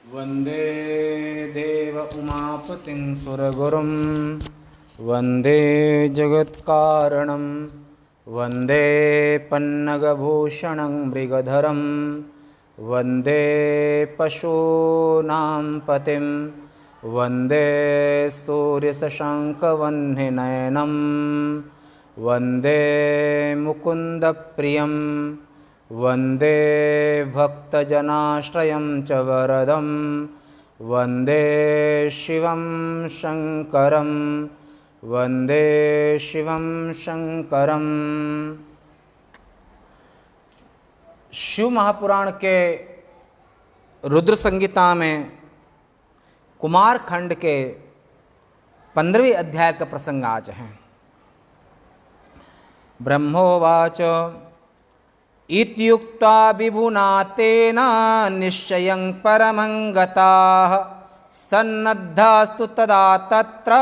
वन्दे देव उमापतिं सुरगुरुं वन्दे जगत्कारणं वन्दे पन्नगभूषणं मृगधरं वन्दे पशूनां पतिं वन्दे सूर्यशशाङ्कवह्निनयनं वन्दे मुकुन्दप्रियं वन्दे भक्तजनाश्रयं च वरदं वन्दे शिवं शङ्करं वन्दे शिवं शङ्करं। शिव महापुराण के रुद्र संहिता में कुमार खंड के 15वें अध्याय का प्रसंग आज है। ब्रह्मोवाच इत्युक्त्वा विभुना तेन निश्चयं परमं गताः सन्नद्धास्तु तदा तत्र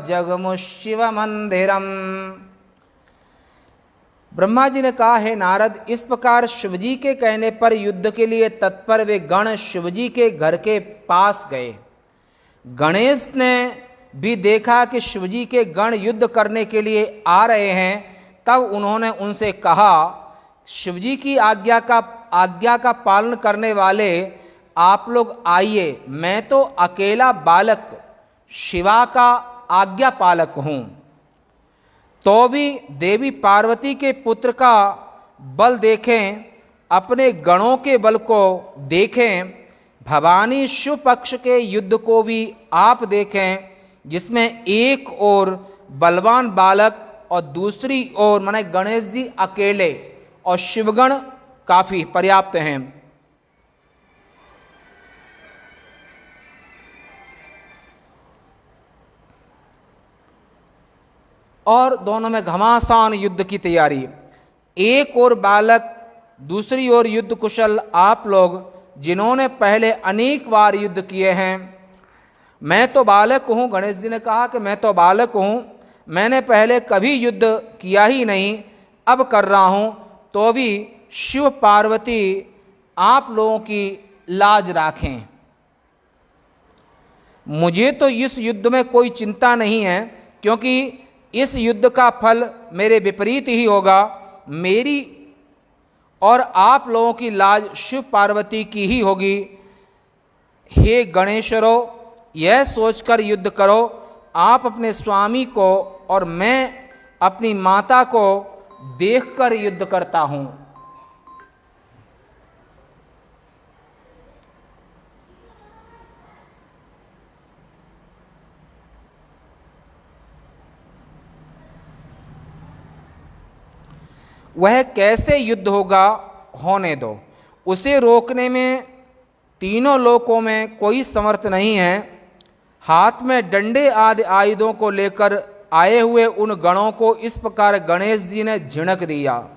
जगमुशिवमन्दिरम्। ब्रह्मा जी ने कहा, है नारद, इस प्रकार शिवजी के कहने पर युद्ध के लिए तत्पर वे गण शिवजी के घर के पास गए। गणेश ने भी देखा कि शिवजी के गण युद्ध करने के लिए आ रहे हैं। तब उन्होंने उनसे कहा, शिवजी की आज्ञा का पालन करने वाले आप लोग आइए, मैं तो अकेला बालक शिवा का आज्ञा पालक हूँ। तो भी देवी पार्वती के पुत्र का बल देखें, अपने गणों के बल को देखें, भवानी शिव पक्ष के युद्ध को भी आप देखें, जिसमें एक ओर बलवान बालक और दूसरी ओर माने गणेश जी अकेले और शिवगण काफी पर्याप्त हैं। और दोनों में घमासान युद्ध की तैयारी। एक और बालक, दूसरी ओर युद्ध कुशल आप लोग, जिन्होंने पहले अनेक बार युद्ध किए हैं। मैं तो बालक हूँ, गणेश जी ने कहा कि मैं तो बालक हूँ, मैंने पहले कभी युद्ध किया ही नहीं, अब कर रहा हूँ। तो भी शिव पार्वती आप लोगों की लाज राखें। मुझे तो इस युद्ध में कोई चिंता नहीं है, क्योंकि इस युद्ध का फल मेरे विपरीत ही होगा। मेरी और आप लोगों की लाज शिव पार्वती की ही होगी। हे गणेशरो, यह सोचकर युद्ध करो, आप अपने स्वामी को और मैं अपनी माता को देखकर युद्ध करता हूं। वह कैसे युद्ध होगा, होने दो, उसे रोकने में तीनों लोकों में कोई समर्थ नहीं है। हाथ में डंडे आदि आयुधों को लेकर आए हुए उन गणों को इस प्रकार गणेश जी ने झिड़क दिया।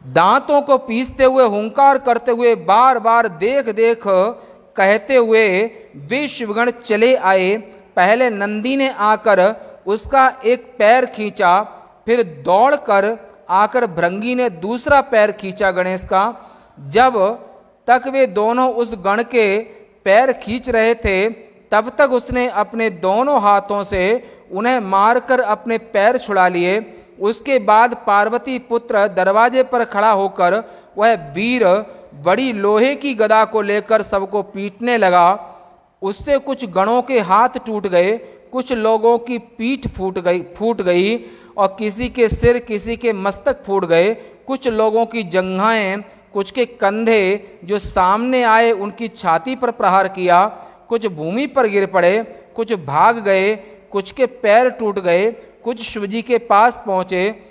दांतों को पीसते हुए, हुंकार करते हुए, बार बार देख देख कहते हुए वे शिवगण चले आए। पहले नंदी ने आकर उसका एक पैर खींचा, फिर दौड़कर आकर भृंगी ने दूसरा पैर खींचा गणेश का। जब तक वे दोनों उस गण के पैर खींच रहे थे, तब तक उसने अपने दोनों हाथों से उन्हें मारकर अपने पैर छुड़ा लिए। उसके बाद पार्वती पुत्र दरवाजे पर खड़ा होकर वह वीर बड़ी लोहे की गदा को लेकर सबको पीटने लगा। उससे कुछ गणों के हाथ टूट गए, कुछ लोगों की पीठ फूट गई और किसी के सिर, किसी के मस्तक फूट गए। कुछ लोगों की जंघाएं, कुछ के कंधे जो सामने आए उनकी छाती पर प्रहार किया। कुछ भूमि पर गिर पड़े, कुछ भाग गए, कुछ के पैर टूट गए, कुछ शिवजी के पास पहुँचे।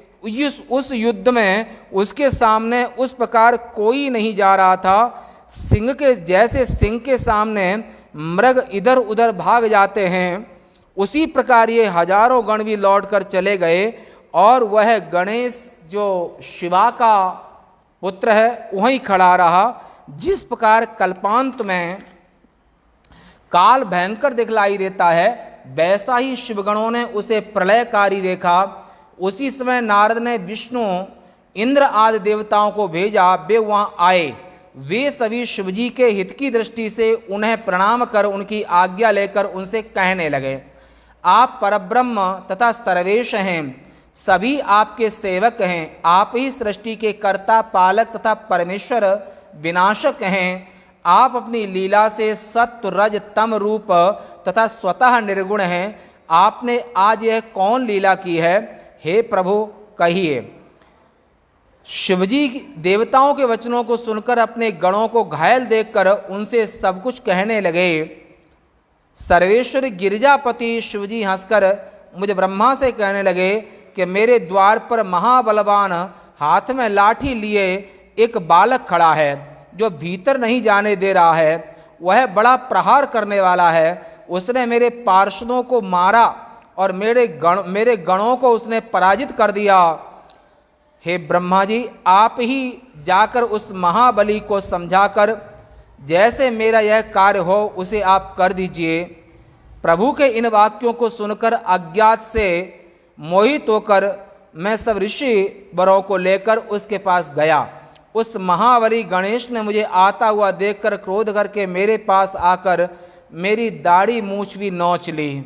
उस युद्ध में उसके सामने उस प्रकार कोई नहीं जा रहा था। सिंह के जैसे सिंह के सामने मृग इधर उधर भाग जाते हैं, उसी प्रकार ये हजारों गण भी लौटकर चले गए। और वह गणेश जो शिवा का पुत्र है वहीं खड़ा रहा। जिस प्रकार कल्पांत में काल भयंकर दिखलाई देता है, वैसा ही शिवगणों ने उसे प्रलयकारी देखा। उसी समय नारद ने विष्णु, इंद्र आदि देवताओं को भेजा। वे वहाँ आए। वे सभी शिवजी के हित की दृष्टि से उन्हें प्रणाम कर उनकी आज्ञा लेकर उनसे कहने लगे, आप परब्रह्म तथा सर्वेश हैं, सभी आपके सेवक हैं। आप ही सृष्टि के कर्ता, पालक तथा परमेश्वर विनाशक हैं। आप अपनी लीला से सत्व रज तम रूप तथा स्वतः निर्गुण हैं। आपने आज यह कौन लीला की है, हे प्रभु कहिए। शिवजी देवताओं के वचनों को सुनकर अपने गणों को घायल देखकर उनसे सब कुछ कहने लगे। सर्वेश्वर गिरिजापति शिवजी हंसकर मुझे ब्रह्मा से कहने लगे कि मेरे द्वार पर महाबलवान हाथ में लाठी लिए एक बालक खड़ा है जो भीतर नहीं जाने दे रहा है। वह बड़ा प्रहार करने वाला है। उसने मेरे पार्षदों को मारा और मेरे गणों को उसने पराजित कर दिया। हे ब्रह्मा जी, आप ही जाकर उस महाबली को समझाकर जैसे मेरा यह कार्य हो उसे आप कर दीजिए। प्रभु के इन वाक्यों को सुनकर अज्ञात से मोहित होकर मैं सब ऋषि वरों को लेकर उसके पास गया। उस महाबली गणेश ने मुझे आता हुआ देखकर क्रोध करके मेरे पास आकर मेरी दाढ़ी मूछ भी नोच ली।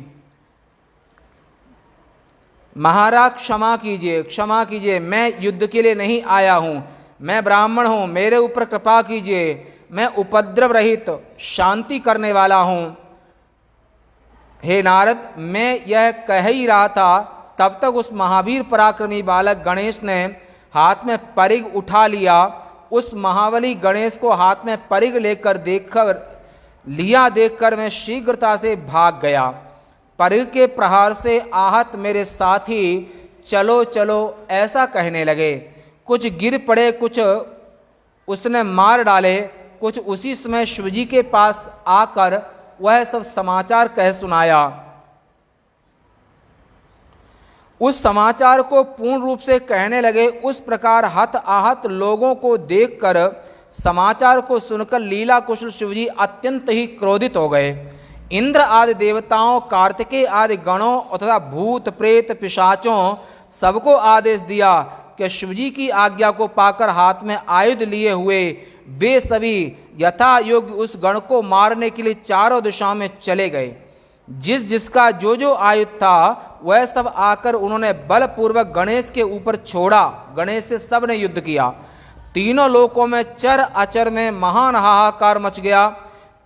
महाराज क्षमा कीजिए, क्षमा कीजिए, मैं युद्ध के लिए नहीं आया हूँ, मैं ब्राह्मण हूँ, मेरे ऊपर कृपा कीजिए, मैं उपद्रव रहित शांति करने वाला हूँ। हे नारद, मैं यह कह ही रहा था तब तक उस महावीर पराक्रमी बालक गणेश ने हाथ में परिग उठा लिया। उस महाबली गणेश को हाथ में परिग लेकर देखकर मैं शीघ्रता से भाग गया। परिग के प्रहार से आहत मेरे साथी चलो चलो ऐसा कहने लगे। कुछ गिर पड़े, कुछ उसने मार डाले। कुछ उसी समय शिवजी के पास आकर वह सब समाचार कह सुनाया। उस समाचार को पूर्ण रूप से कहने लगे। उस प्रकार हत आहत लोगों को देखकर, समाचार को सुनकर लीला कुशल शिवजी अत्यंत ही क्रोधित हो गए। इंद्र आदि देवताओं, कार्तिकेय आदि गणों तथा भूत प्रेत पिशाचों सबको आदेश दिया कि शिवजी की आज्ञा को पाकर हाथ में आयुध लिए हुए वे सभी यथा योग्य उस गण को मारने के लिए चारों दिशाओं में चले गए। जिस जिसका जो जो आयुध था वह सब आकर उन्होंने बलपूर्वक गणेश के ऊपर छोड़ा। गणेश से सब ने युद्ध किया। तीनों लोकों में चर अचर में महान हाहाकार मच गया।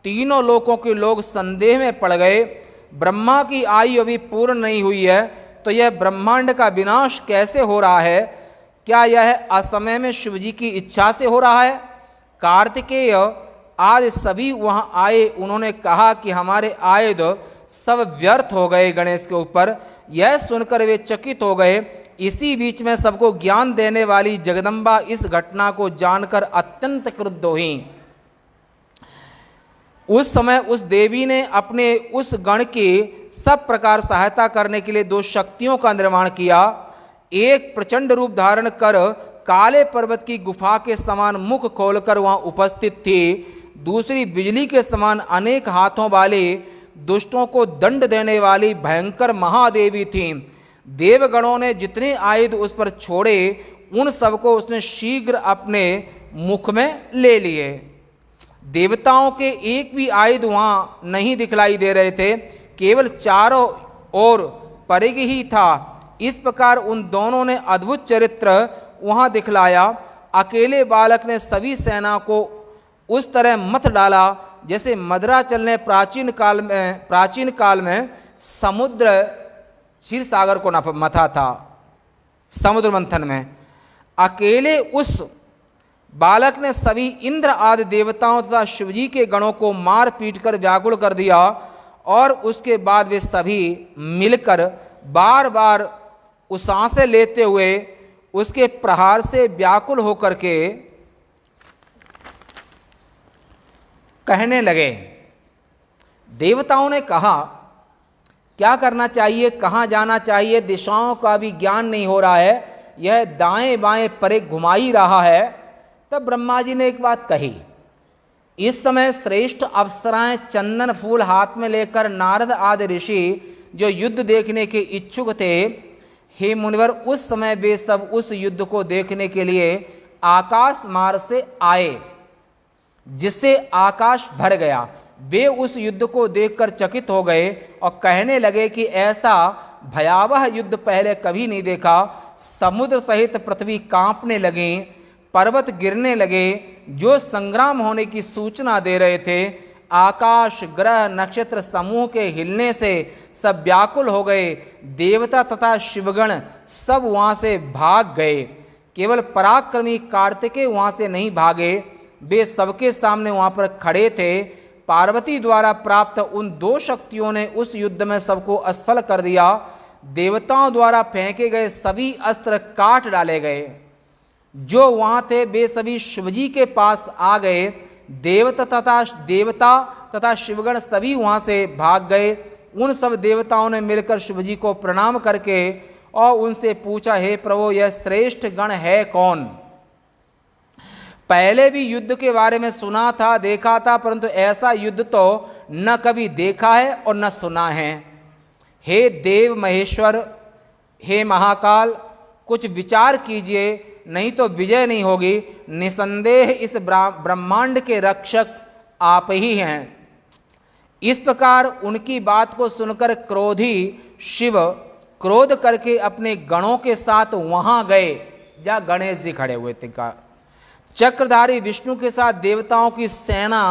तीनों लोकों के लोग संदेह में पड़ गए। ब्रह्मा की आयु अभी पूर्ण नहीं हुई है तो यह ब्रह्मांड का विनाश कैसे हो रहा है? क्या यह असमय में शिवजी की इच्छा से हो रहा है? कार्तिकेय आदि सभी वहां आए। उन्होंने कहा कि हमारे आयुध सब व्यर्थ हो गए गणेश के ऊपर। यह सुनकर वे चकित हो गए। इसी बीच में सबको ज्ञान देने वाली जगदम्बा इस घटना को जानकर अत्यंत क्रुद्ध हुई। उस समय उस देवी ने अपने उस गण की सब प्रकार सहायता करने के लिए दो शक्तियों का निर्माण किया। एक प्रचंड रूप धारण कर काले पर्वत की गुफा के समान मुख खोलकर वहां उपस्थित थी। दूसरी बिजली के समान अनेक हाथों वाली दुष्टों को दंड देने वाली भयंकर महादेवी थी। देवगणों ने जितने आयुध उस पर छोड़े उन सबको उसने शीघ्र अपने मुख में ले लिए। देवताओं के एक भी आयुध वहां नहीं दिखलाई दे रहे थे, केवल चारों ओर परिग ही था। इस प्रकार उन दोनों ने अद्भुत चरित्र वहां दिखलाया। अकेले बालक ने सभी सेना को उस तरह मत डाला जैसे मदरा चलने प्राचीन काल में समुद्र क्षीर सागर को मथा था। समुद्र मंथन में अकेले उस बालक ने सभी इंद्र आदि देवताओं तथा शिवजी के गणों को मार पीट कर व्याकुल कर दिया। और उसके बाद वे सभी मिलकर बार बार उसासे लेते हुए उसके प्रहार से व्याकुल होकर के कहने लगे। देवताओं ने कहा क्या करना चाहिए, कहाँ जाना चाहिए? दिशाओं का भी ज्ञान नहीं हो रहा है, यह दाएं बाएं परे घुमा ही रहा है। तब ब्रह्मा जी ने एक बात कही। इस समय श्रेष्ठ अप्सराएं चंदन फूल हाथ में लेकर नारद आदि ऋषि जो युद्ध देखने के इच्छुक थे, हे मुनिवर, उस समय वे सब उस युद्ध को देखने के लिए आकाश मार्ग से आए। जिससे आकाश भर गया। वे उस युद्ध को देखकर चकित हो गए और कहने लगे कि ऐसा भयावह युद्ध पहले कभी नहीं देखा। समुद्र सहित पृथ्वी कांपने लगी, पर्वत गिरने लगे जो संग्राम होने की सूचना दे रहे थे। आकाश, ग्रह, नक्षत्र समूह के हिलने से सब व्याकुल हो गए। देवता तथा शिवगण सब वहां से भाग गए। केवल पराक्रमी कार्तिकेय वहां से नहीं भागे, वे सबके सामने वहां पर खड़े थे। पार्वती द्वारा प्राप्त उन दो शक्तियों ने उस युद्ध में सबको असफल कर दिया। देवताओं द्वारा फेंके गए सभी अस्त्र काट डाले गए। जो वहां थे वे सभी शिवजी के पास आ गए। देवता तथा शिवगण सभी वहां से भाग गए। उन सब देवताओं ने मिलकर शिवजी को प्रणाम करके और उनसे पूछा, हे प्रभु, यह श्रेष्ठ गण है कौन? पहले भी युद्ध के बारे में सुना था, देखा था, परंतु ऐसा युद्ध तो न कभी देखा है और न सुना है। हे देव महेश्वर, हे महाकाल, कुछ विचार कीजिए, नहीं तो विजय नहीं होगी। निसंदेह इस ब्रह्मांड के रक्षक आप ही हैं। इस प्रकार उनकी बात को सुनकर क्रोधी शिव क्रोध करके अपने गणों के साथ वहां गए जहां गणेश जी खड़े हुए थे। चक्रधारी विष्णु के साथ देवताओं की सेना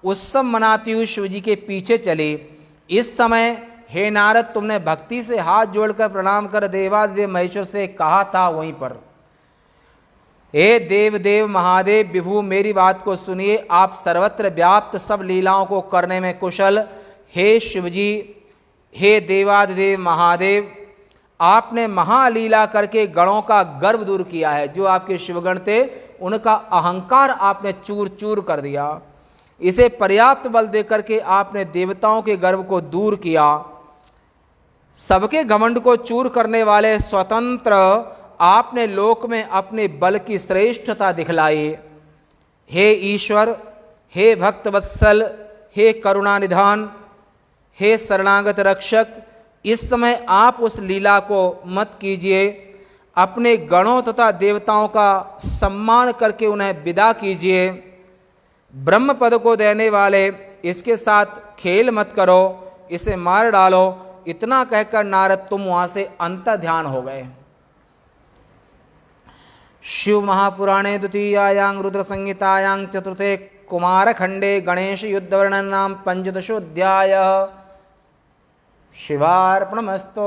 उत्सव मनाती हुई शिवजी के पीछे चली। इस समय हे नारद, तुमने भक्ति से हाथ जोड़कर प्रणाम कर देवादिदेव महेश्वर से कहा था वहीं पर, हे देव देव महादेव विभु, मेरी बात को सुनिए। आप सर्वत्र व्याप्त सब लीलाओं को करने में कुशल। हे शिवजी, हे देवादिदेव महादेव, आपने महालीला करके गणों का गर्व दूर किया है। जो आपके शिवगण थे उनका अहंकार आपने चूर चूर कर दिया। इसे पर्याप्त बल देकर के आपने देवताओं के गर्व को दूर किया। सबके घमंड को चूर करने वाले स्वतंत्र आपने लोक में अपने बल की श्रेष्ठता दिखलाई। हे ईश्वर, हे भक्त वत्सल, हे करुणा निधान, हे शरणागत रक्षक, इस समय आप उस लीला को मत कीजिए। अपने गणों तथा देवताओं का सम्मान करके उन्हें विदा कीजिए। ब्रह्म पद को देने वाले, इसके साथ खेल मत करो, इसे मार डालो। इतना कहकर नारद तुम वहां से अंतर ध्यान हो गए। शिव महापुराणे द्वितीयायां रुद्र संहितायां चतुर्थे कुमार खंडे गणेश युद्ध वर्णन नाम पंचदशोऽध्यायः। शिवार्पणमस्तु।